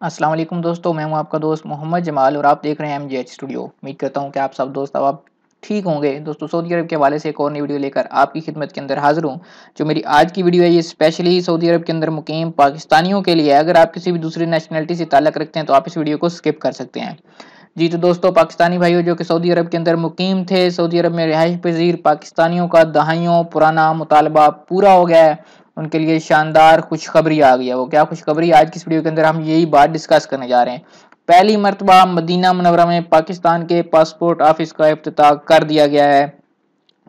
अस्सलाम वालेकुम दोस्तों, मैं हूं आपका दोस्त मोहम्मद जमाल और आप देख रहे हैं एमजीएच स्टूडियो। उम्मीद करता हूं कि आप सब दोस्त अब आप ठीक होंगे। दोस्तों, सऊदी अरब के हवाले से एक और नई वीडियो लेकर आपकी खिदमत के अंदर हाजिर हूं। जो मेरी आज की वीडियो है ये स्पेशली सऊदी अरब के अंदर मुकीम पाकिस्तानियों के लिए है। अगर आप किसी भी दूसरी नेशनलिटी से ताल्लुक़ रखते हैं तो आप इस वीडियो को स्किप कर सकते हैं। जी तो दोस्तों, पाकिस्तानी भाइयों जो कि सऊदी अरब के अंदर मुकीम थे, सऊदी अरब में रिहाइश पजीर पाकिस्तानियों का दहाइयों पुराना मुतालबा पूरा हो गया है। उनके लिए शानदार खुशखबरी आ गई है। वो क्या खुशखबरी, आज की इस वीडियो के अंदर हम यही बात डिस्कस करने जा रहे हैं। पहली मर्तबा मदीना मुनव्वरा में पाकिस्तान के पासपोर्ट ऑफिस का इफ्तिताह कर दिया गया है।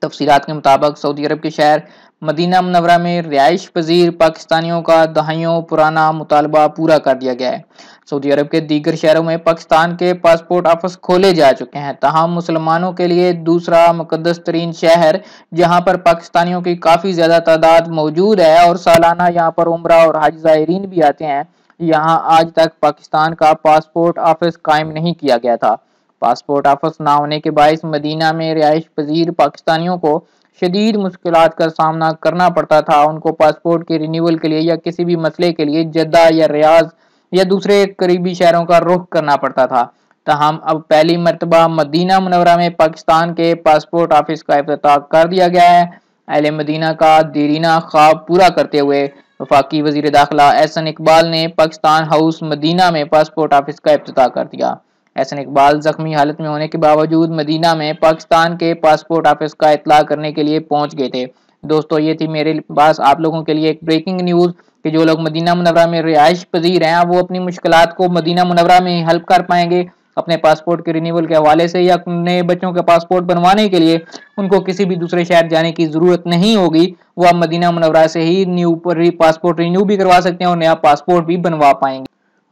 तफसीलात के मुताबिक सऊदी अरब के शहर मदीना मुनव्वरा में रिहाइश पजीर पाकिस्तानियों का दहाइयों पुराना मुतालबा पूरा कर दिया गया है। सऊदी अरब के दीगर शहरों में पाकिस्तान के पासपोर्ट ऑफिस खोले जा चुके हैं। तमाम मुसलमानों के लिए दूसरा मुकद्दस तरीन शहर, जहां पर पाकिस्तानियों की काफ़ी ज़्यादा तादाद मौजूद है और सालाना यहाँ पर उम्रा और हज ज़ायरीन भी आते हैं। यहाँ आज तक पाकिस्तान का पासपोर्ट ऑफिस कायम नहीं किया गया था। पासपोर्ट ऑफिस ना होने के बायस मदीना में रिहाइश पजीर पाकिस्तानियों को शदीद मुश्किलात का सामना करना पड़ता था। उनको पासपोर्ट के रिन्यूअल के लिए या किसी भी मसले के लिए जद्दा या रियाज या दूसरे करीबी शहरों का रुख करना पड़ता था। तहम अब पहली मरतबा मदीना मुनव्वरा में पाकिस्तान के पासपोर्ट ऑफिस का इफ्तिताह कर दिया गया है। अहले मदीना का देरीना ख्वाब पूरा करते हुए वफाकी वजीर दाखिला एहसन इकबाल ने पाकिस्तान हाउस मदीना में पासपोर्ट ऑफिस का इफ्तिताह कर दिया। एहसन इकबाल जख्मी हालत में होने के बावजूद मदीना में पाकिस्तान के पासपोर्ट ऑफिस का इतला करने के लिए पहुंच गए थे। दोस्तों, ये थी मेरे पास आप लोगों के लिए एक ब्रेकिंग न्यूज़ कि जो लोग मदीना मुनव्वरा में रिहाइश पजीर हैं वो अपनी मुश्किलात को मदीना मुनव्वरा में हल कर पाएंगे। अपने पासपोर्ट के रिन्यूअल के हवाले से या नए बच्चों के पासपोर्ट बनवाने के लिए उनको किसी भी दूसरे शहर जाने की ज़रूरत नहीं होगी। वो अब मदीना मुनव्वरा से ही न्यू पासपोर्ट रिन्यू भी करवा सकते हैं और नया पासपोर्ट भी बनवा पाएंगे।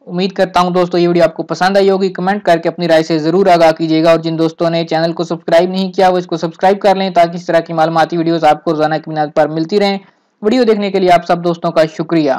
उम्मीद करता हूं दोस्तों ये वीडियो आपको पसंद आई होगी। कमेंट करके अपनी राय से जरूर आगाह कीजिएगा और जिन दोस्तों ने चैनल को सब्सक्राइब नहीं किया वो इसको सब्सक्राइब कर लें ताकि इस तरह की मालूमाती वीडियोस आपको रोजाना की बुनियाद पर मिलती रहें। वीडियो देखने के लिए आप सब दोस्तों का शुक्रिया।